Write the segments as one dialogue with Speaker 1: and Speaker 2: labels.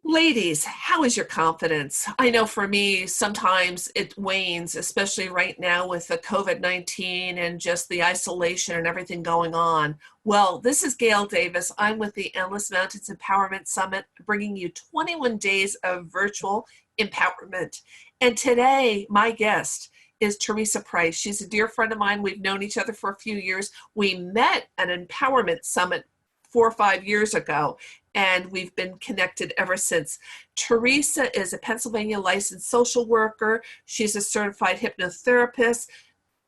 Speaker 1: Ladies, how is your confidence? I know for me, sometimes it wanes, especially right now with the COVID-19 and just the isolation and everything going on. Well, this is Gail Davis. I'm with the Endless Mountains Empowerment Summit, bringing you 21 days of virtual empowerment. And today, my guest is Theresa Price. She's a dear friend of mine. We've known each other for a few years. We met at an empowerment summit 4 or 5 years ago, and we've been connected ever since. Theresa is a Pennsylvania licensed social worker. She's a certified hypnotherapist.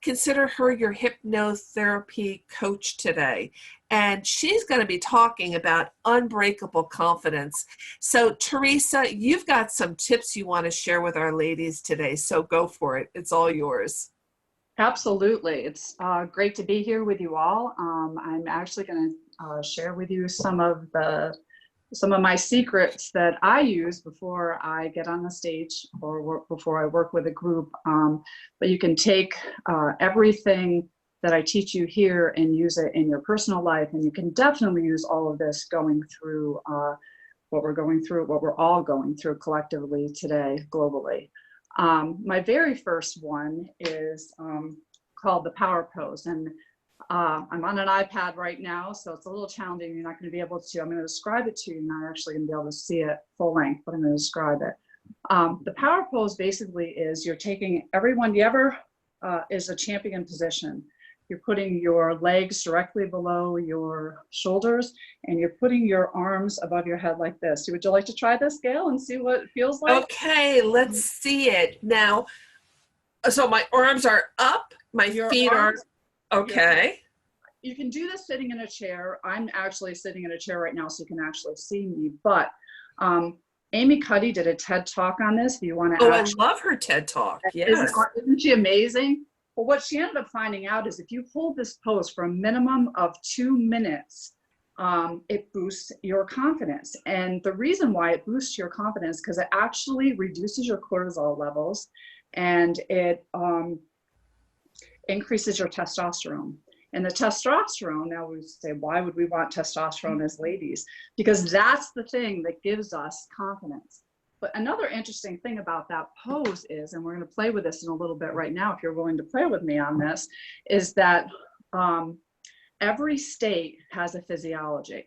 Speaker 1: Consider her your hypnotherapy coach today. And she's going to be talking about unbreakable confidence. So, Theresa, you've got some tips you want to share with our ladies today. So go for it. It's all yours.
Speaker 2: Absolutely. It's great to be here with you all. I'm actually going to share with you some of my secrets that I use before I get on the stage or before I work with a group. But you can take everything that I teach you here and use it in your personal life. And you can definitely use all of this going through what we're all going through collectively today, globally. My very first one is called the power pose. And I'm on an iPad right now, so it's a little challenging. You're not going to be able to, I'm going to describe it to you. You're not actually going to be able to see it full length, but I'm going to describe it. The power pose basically is you're taking everyone, is a champion position. You're putting your legs directly below your shoulders and you're putting your arms above your head like this. Would you like to try this, Gail, and see what it feels like?
Speaker 1: Okay, let's see it. Now, so my arms are up, my feet are, okay.
Speaker 2: You can do this sitting in a chair. I'm actually sitting in a chair right now, so you can actually see me. But Amy Cuddy did a TED Talk on this. If you want to,
Speaker 1: I love her TED Talk. Yes,
Speaker 2: isn't she amazing? Well, what she ended up finding out is if you hold this pose for a minimum of 2 minutes, it boosts your confidence. And the reason why it boosts your confidence because it actually reduces your cortisol levels, and it increases your testosterone. And the testosterone, now we say, why would we want testosterone as ladies? Because that's the thing that gives us confidence. But another interesting thing about that pose is, and we're going to play with this in a little bit right now, if you're willing to play with me on this, is that every state has a physiology.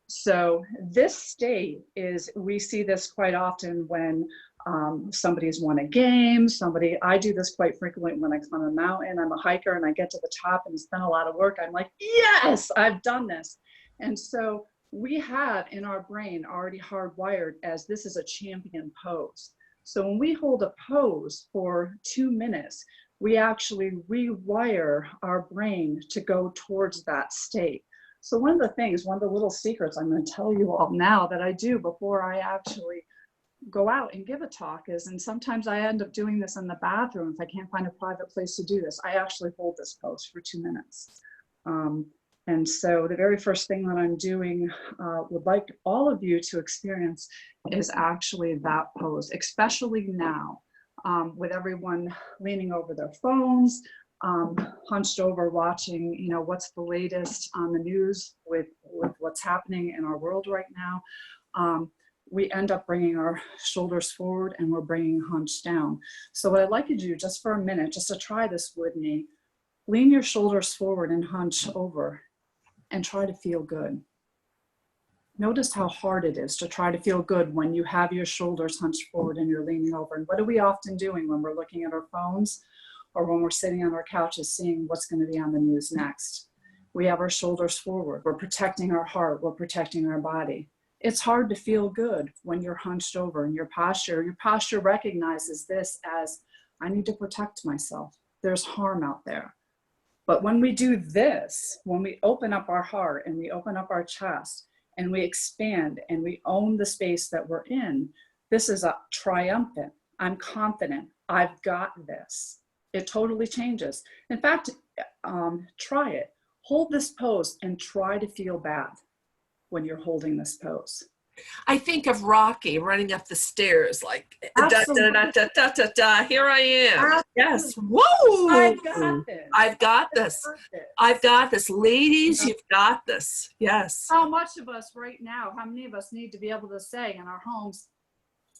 Speaker 2: So this state is, we see this quite often when somebody's won a game, I do this quite frequently when I climb a mountain. I'm a hiker and I get to the top and it's been a lot of work. I'm like, yes, I've done this. And so we have in our brain already hardwired as this is a champion pose. So when we hold a pose for 2 minutes, we actually rewire our brain to go towards that state. So one of the little secrets I'm going to tell you all now that I do before I actually go out and give a talk is, and sometimes I end up doing this in the bathroom if I can't find a private place to do this, I actually hold this pose for 2 minutes. And so the very first thing that I'm doing, would like all of you to experience is actually that pose, especially now, with everyone leaning over their phones, hunched over watching, what's the latest on the news with what's happening in our world right now. We end up bringing our shoulders forward and we're bringing hunched down. So what I'd like you to do just for a minute, just to try this with me, lean your shoulders forward and hunch over and try to feel good. Notice how hard it is to try to feel good when you have your shoulders hunched forward and you're leaning over. And what are we often doing when we're looking at our phones or when we're sitting on our couches seeing what's going to be on the news next? We have our shoulders forward. We're protecting our heart. We're protecting our body. It's hard to feel good when you're hunched over and your posture recognizes this as, I need to protect myself. There's harm out there. But when we do this, when we open up our heart and we open up our chest and we expand and we own the space that we're in, this is a triumphant, I'm confident, I've got this. It totally changes. In fact, try it. Hold this pose and try to feel bad when you're holding this pose.
Speaker 1: I think of Rocky running up the stairs like, da, da, da, da, da, da, da, here I am. Absolutely. Yes. Whoa.
Speaker 2: I've got this.
Speaker 1: I've got this. I've got this. Ladies, you've got this. Yes.
Speaker 2: How much of us right now, how many of us need to be able to say in our homes,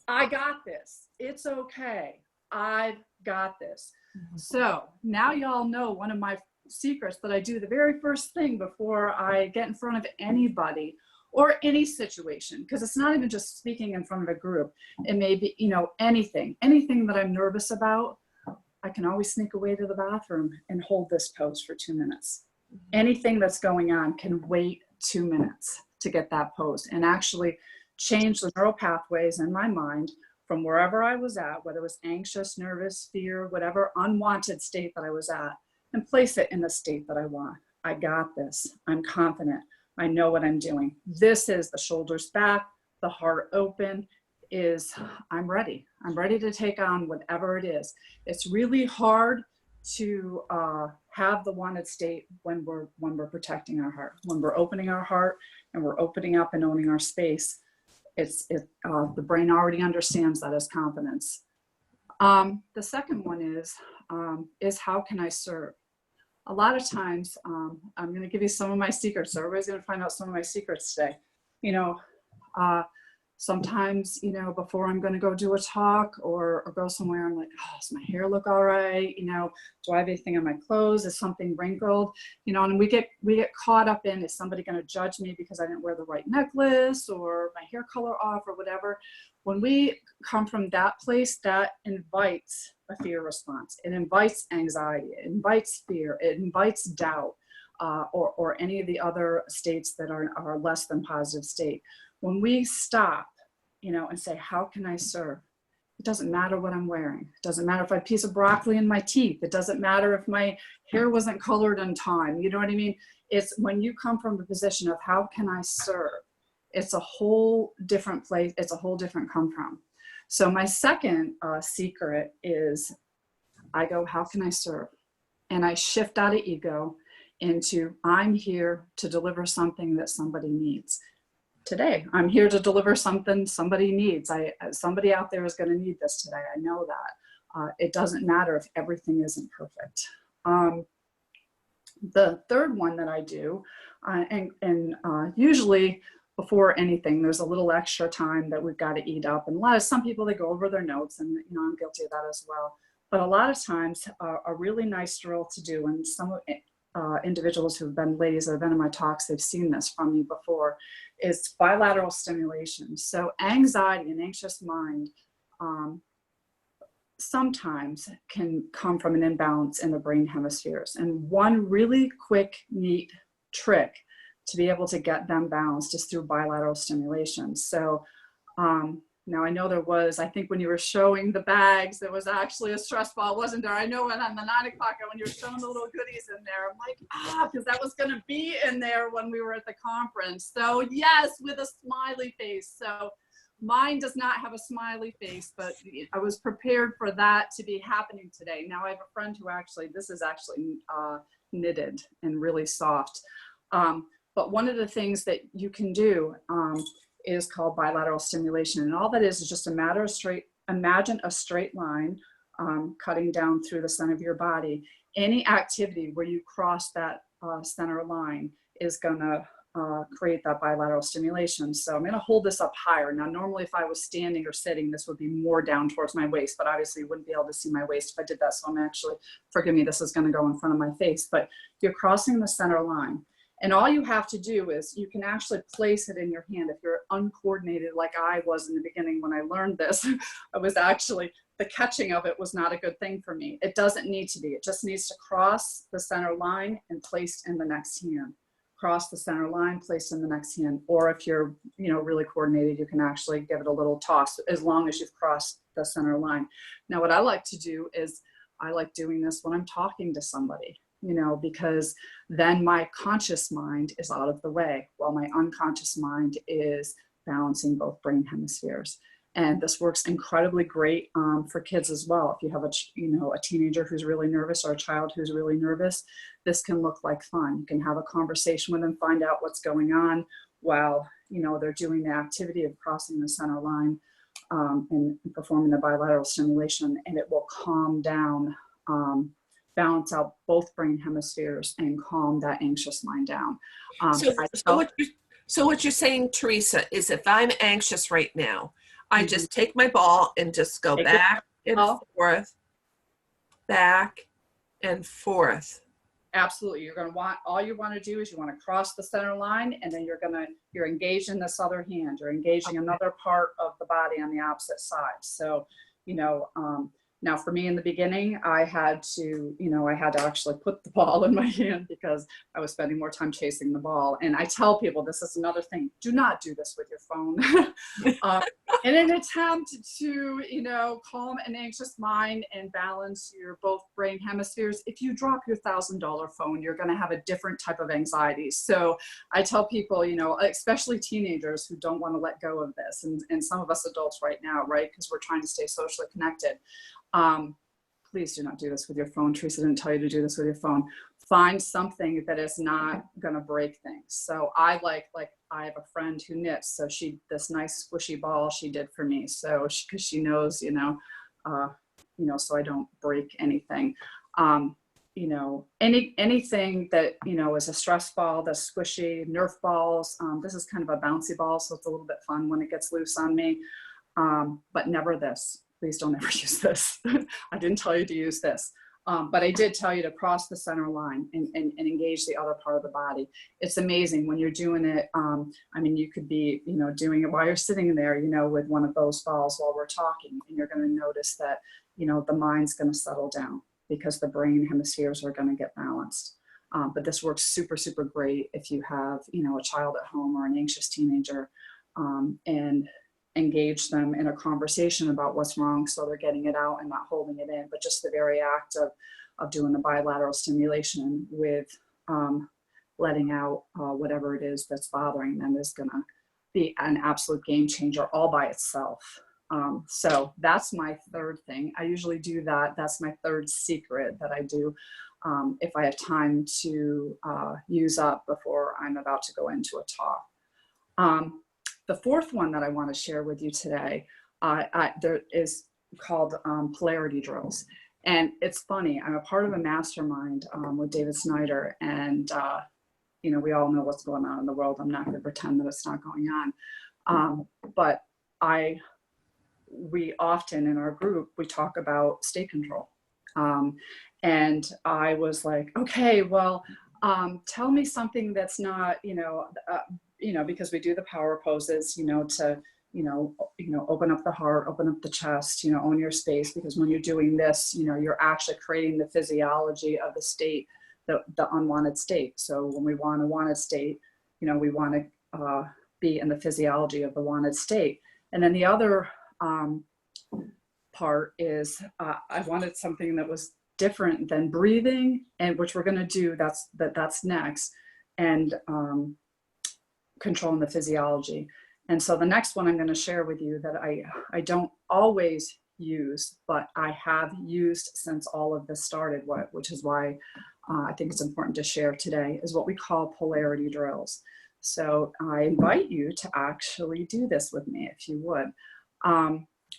Speaker 2: I got this. It's okay. I've got this.
Speaker 1: Mhm.
Speaker 2: So now y'all know one of my secrets that I do the very first thing before I get in front of anybody or any situation, because it's not even just speaking in front of a group. It may be, anything that I'm nervous about. I can always sneak away to the bathroom and hold this pose for 2 minutes. Anything that's going on can wait 2 minutes to get that pose and actually change the neural pathways in my mind from wherever I was at, whether it was anxious, nervous, fear, whatever unwanted state that I was at, and place it in the state that I want. I got this. I'm confident. I know what I'm doing. This is the shoulders back, the heart open, is I'm ready. I'm ready to take on whatever it is. It's really hard to have the wanted state when we're protecting our heart, when we're opening our heart and we're opening up and owning our space. The brain already understands that as confidence. The second one is how can I serve? A lot of times, I'm going to give you some of my secrets. So everybody's going to find out some of my secrets today. Sometimes, before I'm going to go do a talk or go somewhere, I'm like, oh, does my hair look all right? Do I have anything on my clothes? Is something wrinkled? And we get caught up in, is somebody going to judge me because I didn't wear the right necklace or my hair color off or whatever? When we come from that place, that invites a fear response. It invites anxiety. It invites fear. It invites doubt, or any of the other states that are less than positive state. When we stop, and say, how can I serve? It doesn't matter what I'm wearing. It doesn't matter if I have a piece of broccoli in my teeth. It doesn't matter if my hair wasn't colored in time. You know what I mean? It's when you come from the position of how can I serve? It's a whole different place. It's a whole different come from. So my second secret is I go, how can I serve? And I shift out of ego into I'm here to deliver something that somebody needs. Today, I'm here to deliver something somebody needs. Somebody out there is going to need this today. I know that. It doesn't matter if everything isn't perfect. The third one that I do, and usually before anything, there's a little extra time that we've got to eat up. And some people, they go over their notes, and I'm guilty of that as well. But a lot of times, a really nice drill to do, and some individuals who've been, ladies that have been in my talks, they've seen this from me before, is bilateral stimulation. So anxiety and anxious mind sometimes can come from an imbalance in the brain hemispheres. And one really quick, neat trick to be able to get them balanced is through bilateral stimulation. So now I know there was, I think when you were showing the bags, there was actually a stress ball, wasn't there? I know when on the 9 o'clock, when you were showing the little goodies in there, I'm like, because that was going to be in there when we were at the conference. So yes, with a smiley face. So mine does not have a smiley face, but I was prepared for that to be happening today. Now I have a friend who this is actually knitted and really soft. But one of the things that you can do is called bilateral stimulation. And all that is just imagine a straight line cutting down through the center of your body. Any activity where you cross that center line is going to create that bilateral stimulation. So I'm going to hold this up higher. Now, normally if I was standing or sitting, this would be more down towards my waist, but obviously you wouldn't be able to see my waist if I did that. So I'm actually, forgive me, this is going to go in front of my face, but you're crossing the center line. And all you have to do is you can actually place it in your hand. If you're uncoordinated like I was in the beginning when I learned this, I was actually, the catching of it was not a good thing for me. It doesn't need to be. It just needs to cross the center line and placed in the next hand. Cross the center line, placed in the next hand. Or if you're really coordinated, you can actually give it a little toss as long as you've crossed the center line. Now what I like to do is I like doing this when I'm talking to somebody, because then my conscious mind is out of the way while my unconscious mind is balancing both brain hemispheres. And this works incredibly great for kids as well. If you have a teenager who's really nervous or a child who's really nervous, this can look like fun. You can have a conversation with them, find out what's going on while they're doing the activity of crossing the center line and performing the bilateral stimulation, and it will calm down, balance out both brain hemispheres and calm that anxious mind down.
Speaker 1: So what you're saying, Theresa, is if I'm anxious right now, I
Speaker 2: Mhm.
Speaker 1: just take my ball and just go
Speaker 2: Take your
Speaker 1: back and
Speaker 2: ball.
Speaker 1: forth, back and forth.
Speaker 2: Absolutely. You're going to want, all you want to do is you want to cross the center line, and then you're engaged in this other hand. You're engaging another part of the body on the opposite side. So, you know, now for me in the beginning, I had to actually put the ball in my hand because I was spending more time chasing the ball. And I tell people, this is another thing, do not do this with your phone. In an attempt to, calm an anxious mind and balance your both brain hemispheres, if you drop your $1,000 phone, you're going to have a different type of anxiety. So I tell people, especially teenagers who don't want to let go of this, and some of us adults right now, right, because we're trying to stay socially connected. Please do not do this with your phone. Teresa didn't tell you to do this with your phone. Find something that is not going to break things. So I I have a friend who knits. So this nice squishy ball she did for me. So because she knows, so I don't break anything. Anything that, is a stress ball, that's squishy, Nerf balls. This is kind of a bouncy ball, so it's a little bit fun when it gets loose on me. But never this. Please don't ever use this. I didn't tell you to use this. But I did tell you to cross the center line and engage the other part of the body. It's amazing when you're doing it. You could be, doing it while you're sitting there, with one of those balls while we're talking, and you're going to notice that, the mind's going to settle down because the brain hemispheres are going to get balanced. But this works super, super great if you have, a child at home or an anxious teenager, and engage them in a conversation about what's wrong, so they're getting it out and not holding it in. But just the very act of doing the bilateral stimulation with letting out whatever it is that's bothering them is going to be an absolute game changer all by itself. So that's my third thing. I usually do that. That's my third secret that I do if I have time to use up before I'm about to go into a talk. The fourth one that I want to share with you today, there is called polarity drills. And it's funny, I'm a part of a mastermind with David Snyder, and we all know what's going on in the world. I'm not going to pretend that it's not going on. But we often in our group, we talk about state control. And I was like, okay, well, tell me something that's not, because we do the power poses, to, open up the heart, open up the chest, own your space, because when you're doing this, you're actually creating the physiology of the state, the unwanted state. So when we want a wanted state, we want to be in the physiology of the wanted state. And then the other part is I wanted something that was different than breathing, and which we're going to do, that's next, and controlling the physiology. And so the next one I'm going to share with you that I don't always use, but I have used since all of this started, which is why I think it's important to share today, is what we call polarity drills. So I invite you to actually do this with me if you would.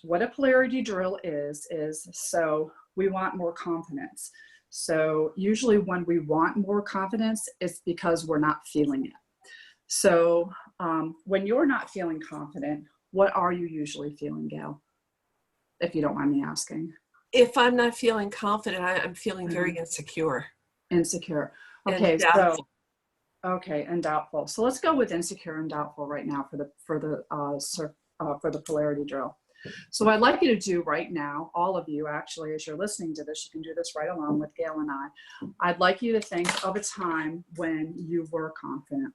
Speaker 2: What a polarity drill is so we want more confidence. So usually when we want more confidence, it's because we're not feeling it. So when you're not feeling confident, what are you usually feeling, Gail? If you don't mind me asking.
Speaker 1: If I'm not feeling confident, I'm feeling very insecure.
Speaker 2: Insecure.
Speaker 1: Okay,
Speaker 2: Okay,
Speaker 1: and doubtful.
Speaker 2: Okay, and doubtful. So let's go with insecure and doubtful right now for the polarity drill. So what I'd like you to do right now, all of you actually, as you're listening to this, you can do this right along with Gail and I. I'd like you to think of a time when you were confident.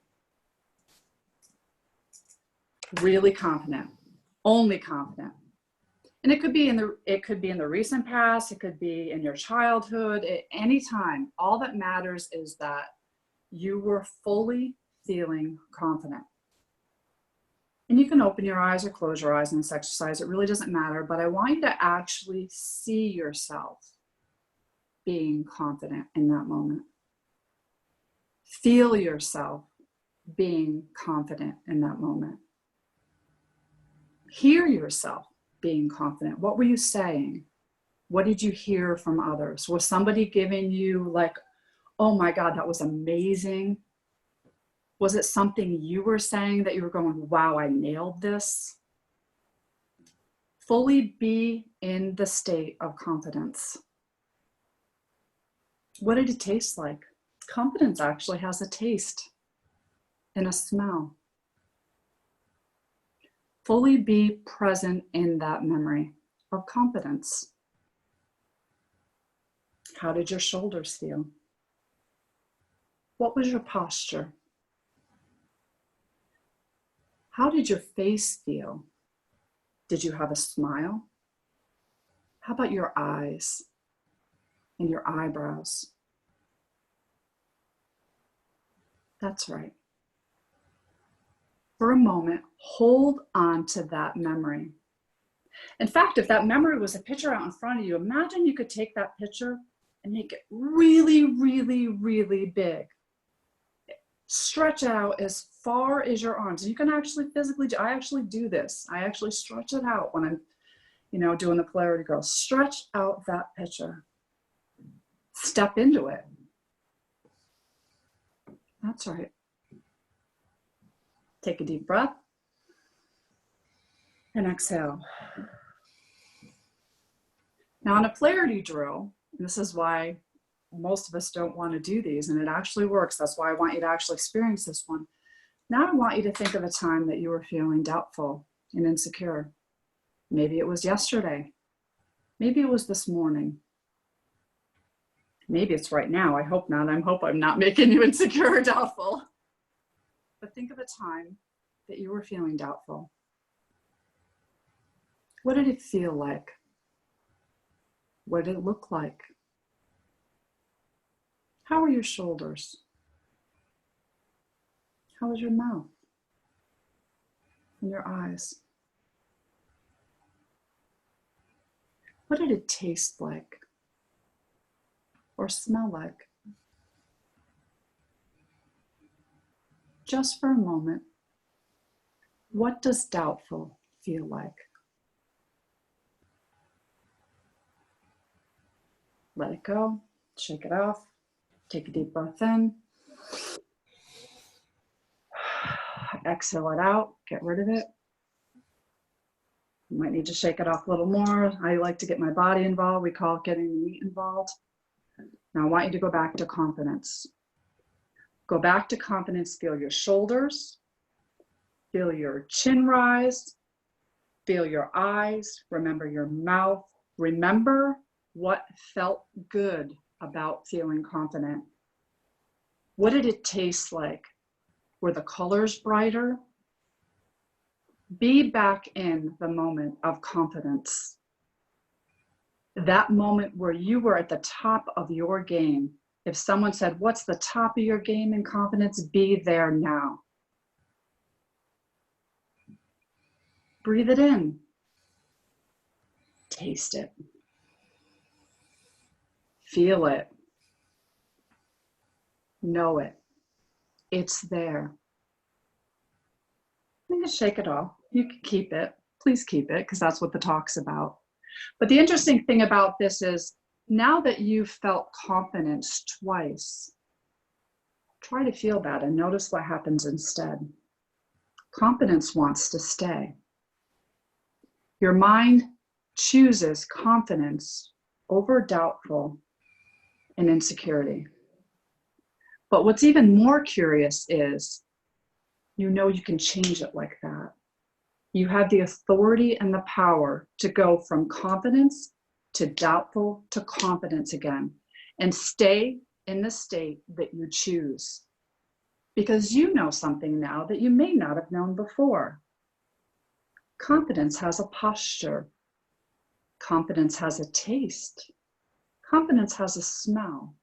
Speaker 2: Really confident, only confident. And it could be in the recent past, it could be in your childhood, at any time. All that matters is that you were fully feeling confident. And you can open your eyes or close your eyes in this exercise. It really doesn't matter, but I want you to actually see yourself being confident in that moment. Feel yourself being confident in that moment. Hear yourself being confident. What were you saying? What did you hear from others? Was somebody giving you like, oh my God, that was amazing? Was it something you were saying that you were going, wow, I nailed this? Fully be in the state of confidence. What did it taste like? Confidence actually has a taste and a smell. Fully be present in that memory of confidence. How did your shoulders feel? What was your posture? How did your face feel? Did you have a smile? How about your eyes and your eyebrows? That's right. For a moment, hold on to that memory. In fact, if that memory was a picture out in front of you, imagine you could take that picture and make it really, really, really big. Stretch out as far as your arms. You can actually physically I actually do this. I actually stretch it out when I'm, doing the polarity girl. Stretch out that picture. Step into it. That's right. Take a deep breath and exhale. Now, in a polarity drill, this is why most of us don't want to do these, and it actually works. That's why I want you to actually experience this one. Now I want you to think of a time that you were feeling doubtful and insecure. Maybe it was yesterday. Maybe it was this morning. Maybe it's right now. I hope not. I hope I'm not making you insecure or doubtful. But think of a time that you were feeling doubtful. What did it feel like? What did it look like? How are your shoulders? How was your mouth and your eyes? What did it taste like or smell like? Just for a moment, what does doubtful feel like? Let it go, shake it off, take a deep breath in, exhale it out, get rid of it. You might need to shake it off a little more. I like to get my body involved. We call it getting the meat involved. Now I want you to go back to confidence. Go back to confidence, feel your shoulders, feel your chin rise, feel your eyes, remember your mouth, remember what felt good about feeling confident. What did it taste like? Were the colors brighter? Be back in the moment of confidence. That moment where you were at the top of your game. If someone said, what's the top of your game in confidence? Be there now. Breathe it in. Taste it. Feel it. Know it. It's there. You can shake it off. You can keep it. Please keep it, because that's what the talk's about. But the interesting thing about this is, now that you've felt confidence twice, try to feel that and notice what happens instead. Confidence wants to stay. Your mind chooses confidence over doubtful and insecurity. But what's even more curious is, you know you can change it like that. You have the authority and the power to go from confidence to doubtful to confidence again, and stay in the state that you choose. Because you know something now that you may not have known before. Confidence has a posture. Confidence has a taste. Confidence has a smell.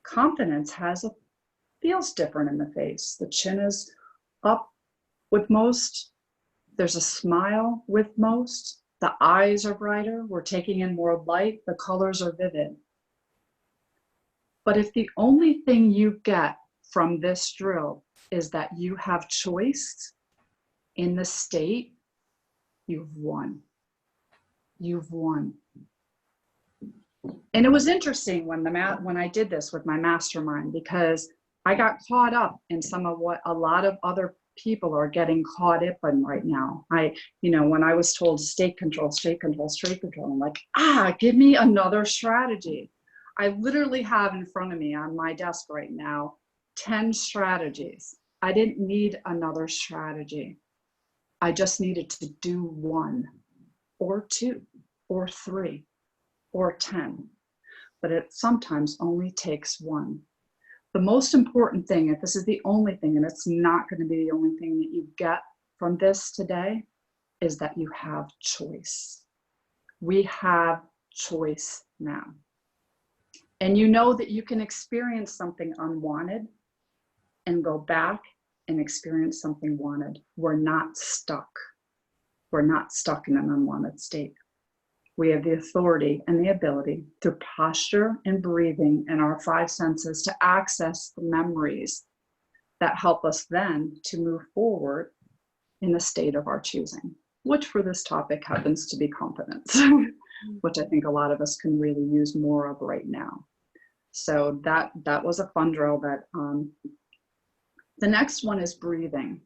Speaker 2: Confidence feels different in the face. The chin is up with most. There's a smile with most. The eyes are brighter. We're taking in more light. The colors are vivid. But if the only thing you get from this drill is that you have choice in the state, you've won. You've won. And it was interesting when I did this with my mastermind, because I got caught up in some of what a lot of other people are getting caught up in right now. When I was told state control, I'm like, give me another strategy. I literally have in front of me on my desk right now 10 strategies. I didn't need another strategy. I just needed to do 1 or 2 or 3 or 10. But it sometimes only takes 1. The most important thing, if this is the only thing, and it's not going to be the only thing that you get from this today, is that you have choice. We have choice now. And you know that you can experience something unwanted and go back and experience something wanted. We're not stuck. We're not stuck in an unwanted state. We have the authority and the ability through posture and breathing and our 5 senses to access the memories that help us then to move forward in the state of our choosing, which for this topic happens to be confidence, which I think a lot of us can really use more of right now. So that was a fun drill. The next one is breathing.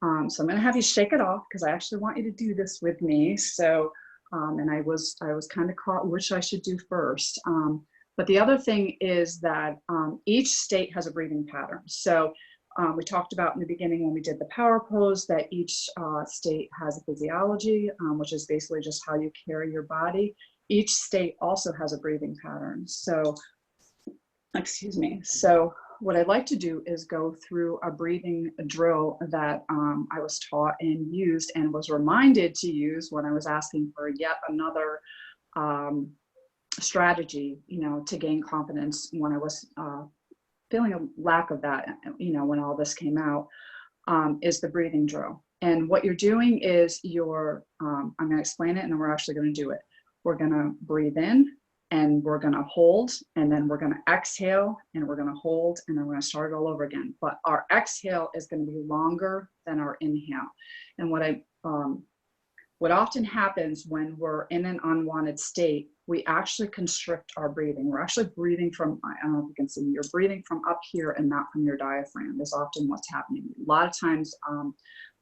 Speaker 2: So I'm going to have you shake it off because I actually want you to do this with me. So and I was kind of caught which I should do first. But the other thing is that each state has a breathing pattern. So we talked about in the beginning when we did the power pose that each state has a physiology, which is basically just how you carry your body. Each state also has a breathing pattern. So, excuse me. So what I'd like to do is go through a breathing drill that I was taught and used and was reminded to use when I was asking for yet another strategy, to gain confidence when I was feeling a lack of that, when all this came out, is the breathing drill. And what you're doing is I'm going to explain it and then we're actually going to do it. We're going to breathe in, and we're going to hold, and then we're going to exhale, and we're going to hold, and then we're going to start it all over again. But our exhale is going to be longer than our inhale. And what often happens when we're in an unwanted state, we actually constrict our breathing. We're actually breathing from, I don't know if you can see me, you're breathing from up here and not from your diaphragm is often what's happening. A lot of times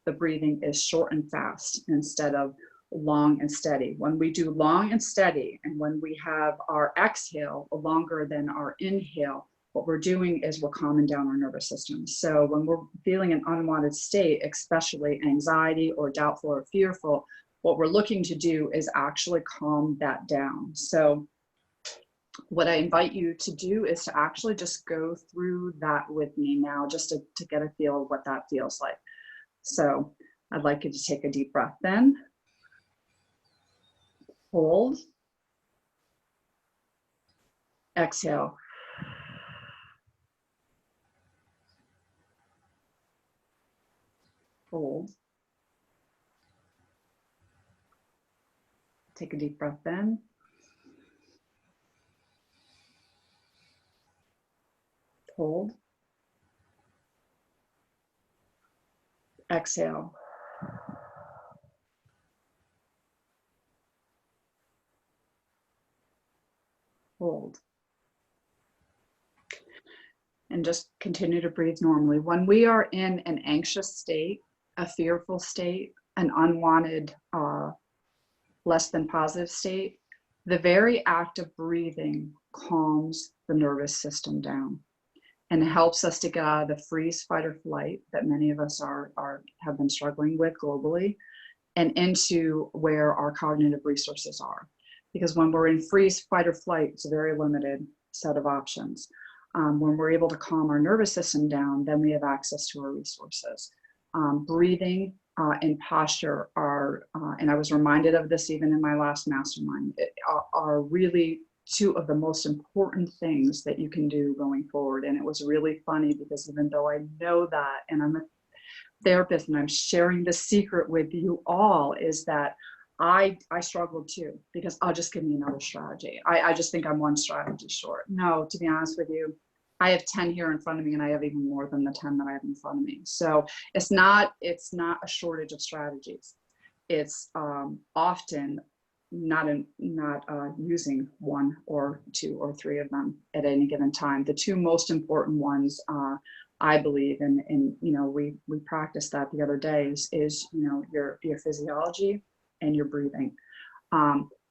Speaker 2: the breathing is short and fast instead of long and steady. When we do long and steady, and when we have our exhale longer than our inhale, what we're doing is we're calming down our nervous system. So when we're feeling an unwanted state, especially anxiety or doubtful or fearful, what we're looking to do is actually calm that down. So what I invite you to do is to actually just go through that with me now, just to get a feel of what that feels like. So I'd like you to take a deep breath in. Hold. Exhale. Hold. Take a deep breath in. Hold. Exhale. Hold. And just continue to breathe normally. When we are in an anxious state, a fearful state, an unwanted, less than positive state, the very act of breathing calms the nervous system down and helps us to get out of the freeze, fight, or flight that many of us have been struggling with globally, and into where our cognitive resources are. Because when we're in freeze, fight, or flight, it's a very limited set of options. When we're able to calm our nervous system down, then we have access to our resources. Breathing and posture are, and I was reminded of this even in my last mastermind, are really two of the most important things that you can do going forward. And it was really funny because even though I know that, and I'm a therapist and I'm sharing the secret with you all, is that I struggled too, because I'll just give me another strategy. I just think I'm one strategy short. No, to be honest with you, I have 10 here in front of me, and I have even more than the 10 that I have in front of me. So it's not a shortage of strategies. It's often not using 1 or 2 or 3 of them at any given time. The 2 most important ones I believe, and you know, we practiced that the other day, is you know, your physiology and your breathing.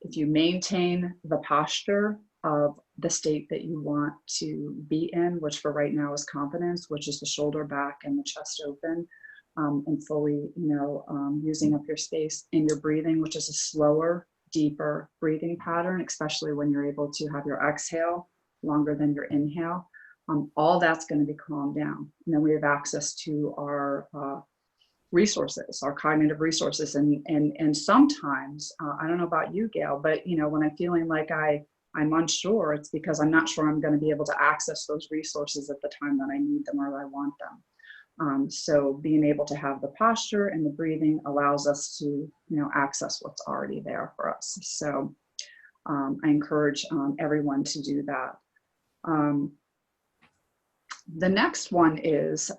Speaker 2: If you maintain the posture of the state that you want to be in, which for right now is confidence, which is the shoulder back and the chest open, and fully, you know, using up your space in your breathing, which is a slower, deeper breathing pattern, especially when you're able to have your exhale longer than your inhale. All that's going to be calmed down. And then we have access to our resources, our cognitive resources. And sometimes, I don't know about you, Gail, but you know, when I'm feeling like I'm unsure, it's because I'm not sure I'm going to be able to access those resources at the time that I need them or I want them. So being able to have the posture and the breathing allows us to, you know, access what's already there for us. So I encourage everyone to do that. The next one is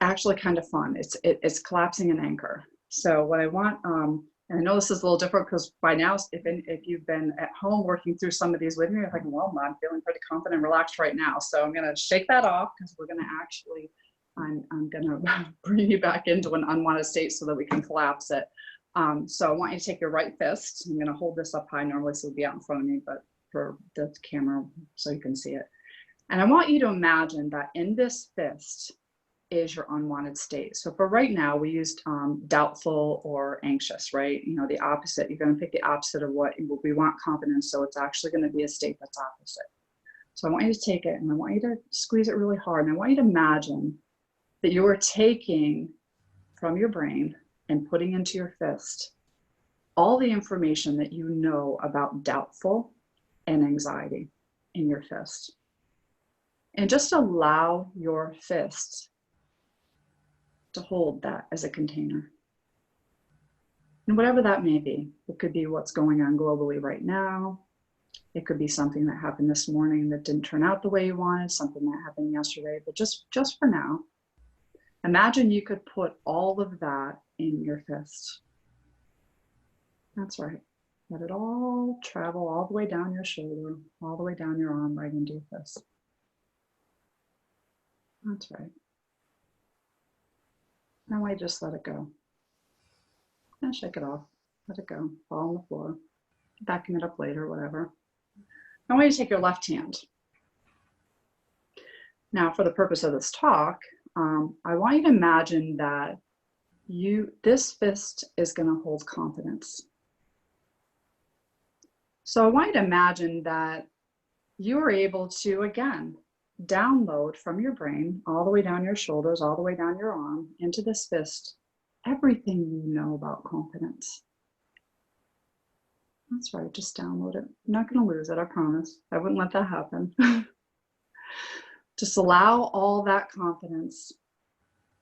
Speaker 2: actually kind of fun. It's collapsing an anchor. So what I want, and I know this is a little different because by now, if you've been at home working through some of these with me, you're thinking, well, I'm feeling pretty confident and relaxed right now. So I'm going to shake that off because we're going to actually, I'm going to bring you back into an unwanted state so that we can collapse it. So I want you to take your right fist. I'm going to hold this up high. Normally this would be out in front of me, but for the camera so you can see it. And I want you to imagine that in this fist is your unwanted state. So for right now, we used doubtful or anxious, right? You know, the opposite. You're going to pick the opposite of what we want, confidence. So it's actually going to be a state that's opposite. So I want you to take it and I want you to squeeze it really hard. And I want you to imagine that you are taking from your brain and putting into your fist all the information that you know about doubtful and anxiety in your fist. And just allow your fist to hold that as a container. And whatever that may be, it could be what's going on globally right now. It could be something that happened this morning that didn't turn out the way you wanted, something that happened yesterday, but just for now, imagine you could put all of that in your fist. That's right. Let it all travel all the way down your shoulder, all the way down your arm, right into your fist. That's right. Now I just let it go. And shake it off. Let it go. Fall on the floor. Backing it up later, whatever. I want you to take your left hand. Now, for the purpose of this talk, I want you to imagine that this fist is going to hold confidence. So I want you to imagine that you are able to, again, download from your brain all the way down your shoulders, all the way down your arm, into this fist, everything you know about confidence. That's right, just download it. I'm not going to lose it, I promise. I wouldn't let that happen. Just allow all that confidence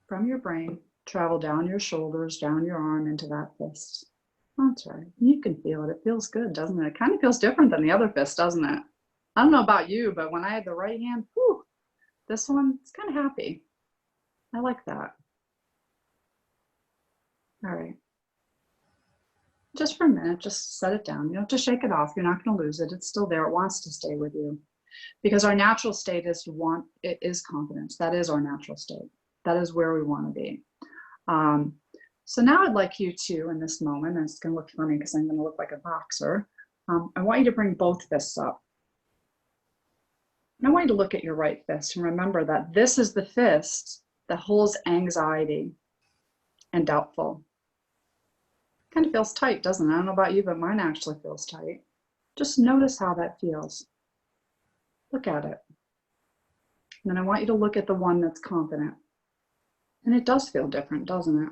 Speaker 2: from your brain travel down your shoulders, down your arm, into that fist. That's right. You can feel it. It feels good, doesn't it? It kind of feels different than the other fist, doesn't it? I don't know about you, but when I had the right hand, whew, this one, it's kind of happy. I like that. All right. Just for a minute, just set it down. You don't have to shake it off. You're not going to lose it. It's still there. It wants to stay with you. Because our natural state is confidence. That is our natural state. That is where we want to be. So now I'd like you to, in this moment, and it's going to look funny because I'm going to look like a boxer, I want you to bring both fists up. And I want you to look at your right fist and remember that this is the fist that holds anxiety and doubtful. Kind of feels tight, doesn't it? I don't know about you, but mine actually feels tight. Just notice how that feels. Look at it. And then I want you to look at the one that's confident. And it does feel different, doesn't it?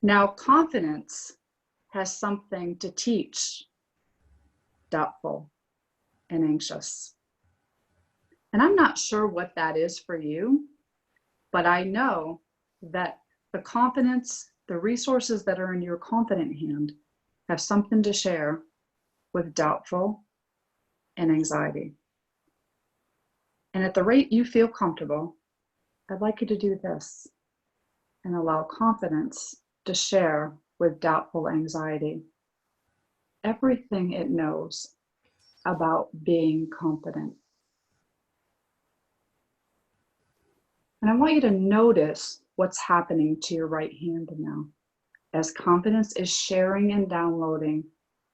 Speaker 2: Now, confidence has something to teach doubtful and anxious. And I'm not sure what that is for you, but I know that the confidence, the resources that are in your confident hand have something to share with doubtful and anxiety. And at the rate you feel comfortable, I'd like you to do this and allow confidence to share with doubtful anxiety everything it knows about being confident. And I want you to notice what's happening to your right hand now, as confidence is sharing and downloading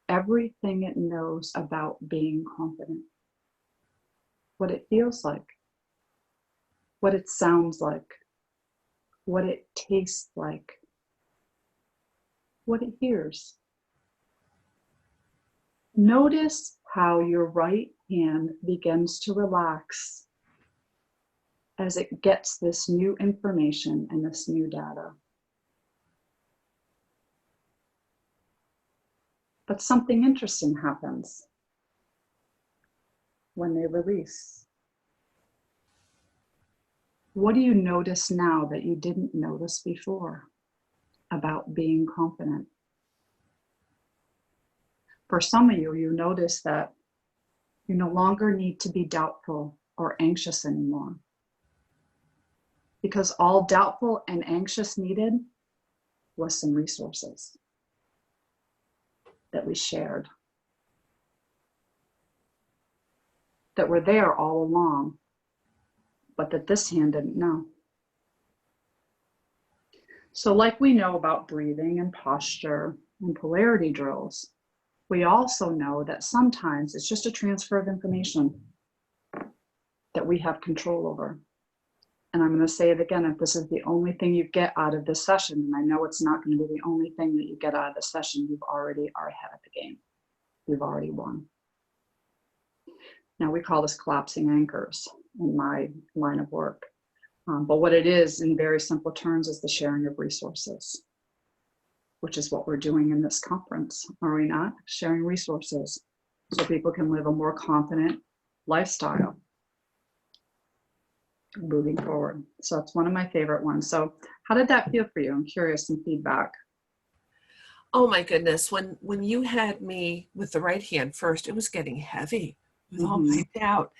Speaker 2: everything it knows about being confident. What it feels like, what it sounds like, what it tastes like, what it hears. Notice how your right hand begins to relax as it gets this new information and this new data. But something interesting happens when they release. What do you notice now that you didn't notice before about being confident? For some of you, you notice that you no longer need to be doubtful or anxious anymore, because all doubtful and anxious needed was some resources that we shared, that were there all along, but that this hand didn't know. So like we know about breathing and posture and polarity drills, we also know that sometimes it's just a transfer of information that we have control over. And I'm going to say it again, if this is the only thing you get out of this session, and I know it's not going to be the only thing that you get out of the session, you already are ahead of the game. You've already won. Now we call this collapsing anchors in my line of work. But what it is in very simple terms is the sharing of resources, which is what we're doing in this conference, are we not? Sharing resources so people can live a more confident lifestyle moving forward. So that's one of my favorite ones. So how did that feel for you? I'm curious, some feedback.
Speaker 1: Oh my goodness, when you had me with the right hand first, it was getting heavy with all my doubt,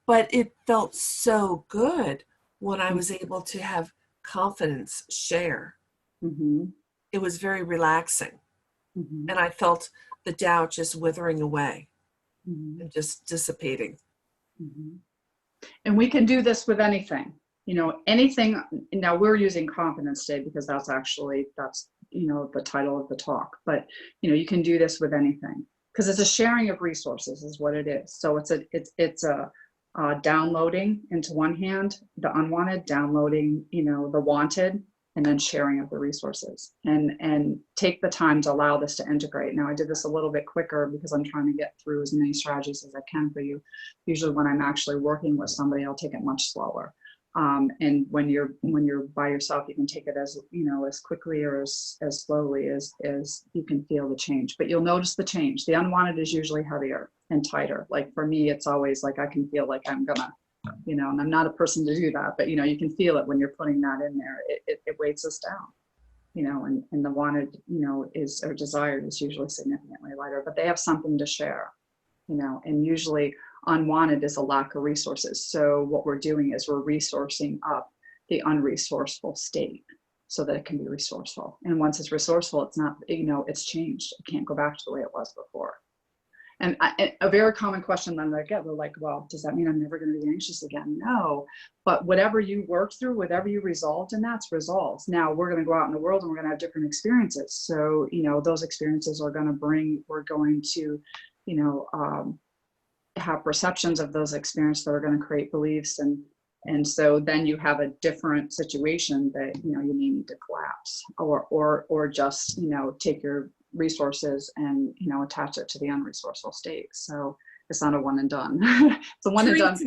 Speaker 1: but it felt so good when I was able to have confidence share. It was very relaxing, and I felt the doubt just withering away and just dissipating.
Speaker 2: And we can do this with anything, you know, anything. Now we're using confidence today because that's you know, the title of the talk, but you know, you can do this with anything because it's a sharing of resources is what it is. So it's a downloading into one hand, the unwanted, downloading, you know, the wanted, and then sharing of the resources, and take the time to allow this to integrate. Now I did this a little bit quicker because I'm trying to get through as many strategies as I can for you. Usually when I'm actually working with somebody, I'll take it much slower. And when you're by yourself, you can take it as, you know, as quickly or as slowly as you can feel the change. But you'll notice the change. The unwanted is usually heavier and tighter. Like for me, it's always like I can feel like I'm gonna, you know, and I'm not a person to do that, but you know, you can feel it when you're putting that in there. It weights us down, you know, and the wanted, you know, is, or desired is usually significantly lighter, but they have something to share, you know, and usually unwanted is a lack of resources. So what we're doing is we're resourcing up the unresourceful state so that it can be resourceful. And once it's resourceful, it's not, you know, it's changed. It can't go back to the way it was before. And a very common question then I get, they're like, well, does that mean I'm never going to be anxious again? No, but whatever you worked through, whatever you resolved, and that's resolved. Now we're going to go out in the world and we're going to have different experiences. So, you know, those experiences are going to we're going to, you know, have perceptions of those experiences that are going to create beliefs. And so then you have a different situation that, you know, you may need to collapse or just, you know, take your resources and, you know, attach it to the unresourceful state. So it's not a one and done. It's a one and done.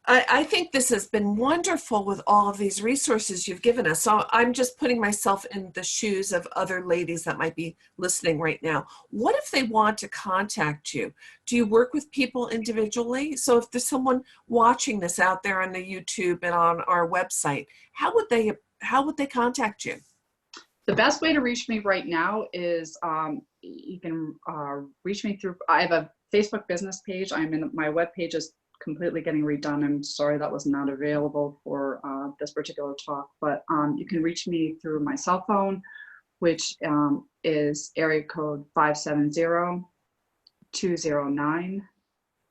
Speaker 1: I think this has been wonderful with all of these resources you've given us. So I'm just putting myself in the shoes of other ladies that might be listening right now. What if they want to contact you? Do you work with people individually? So if there's someone watching this out there on the YouTube and on our website, how would they contact you?
Speaker 2: The best way to reach me right now is you can reach me through, I have a Facebook business page. My web page is completely getting redone. I'm sorry that was not available for this particular talk, but you can reach me through my cell phone, which is area code 570-209-8888.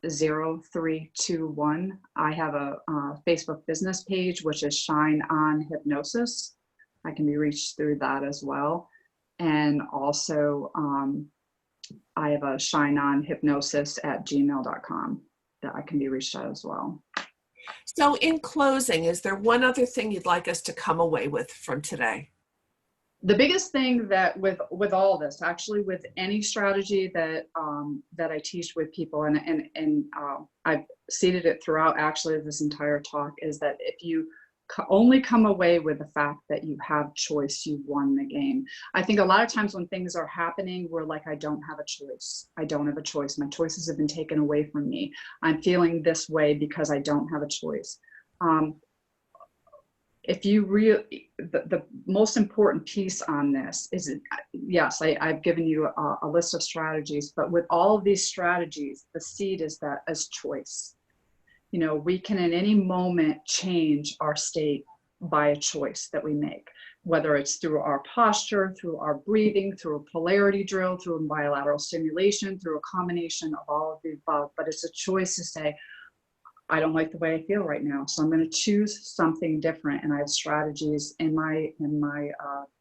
Speaker 2: 0321. I have a Facebook business page, which is Shine On Hypnosis. I can be reached through that as well. And also, I have a shineonhypnosis@gmail.com that I can be reached at as well.
Speaker 1: So in closing, is there one other thing you'd like us to come away with from today?
Speaker 2: The biggest thing that with all this, actually, with any strategy that that I teach with people, and I've seeded it throughout actually this entire talk, is that if you only come away with the fact that you have choice, you won the game. I think a lot of times when things are happening, we're like, I don't have a choice. I don't have a choice. My choices have been taken away from me. I'm feeling this way because I don't have a choice. If you the most important piece on this is, yes, I've given you a list of strategies, but with all of these strategies, the seed is that as choice. You know, we can at any moment change our state by a choice that we make, whether it's through our posture, through our breathing, through a polarity drill, through bilateral stimulation, through a combination of all of the above. But it's a choice to say, I don't like the way I feel right now, so I'm going to choose something different. And I have strategies in my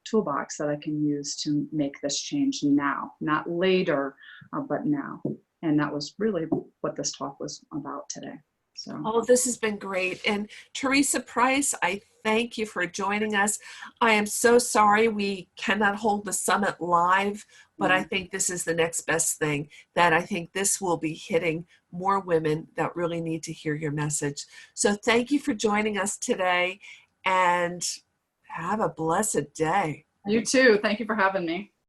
Speaker 2: toolbox that I can use to make this change now, not later, but now. And that was really what this talk was about today. So.
Speaker 1: Oh, this has been great. And Theresa Price, I thank you for joining us. I am so sorry we cannot hold the summit live, but I think this is the next best thing, that I think this will be hitting more women that really need to hear your message. So thank you for joining us today, and have a blessed day.
Speaker 2: You too. Thank you for having me.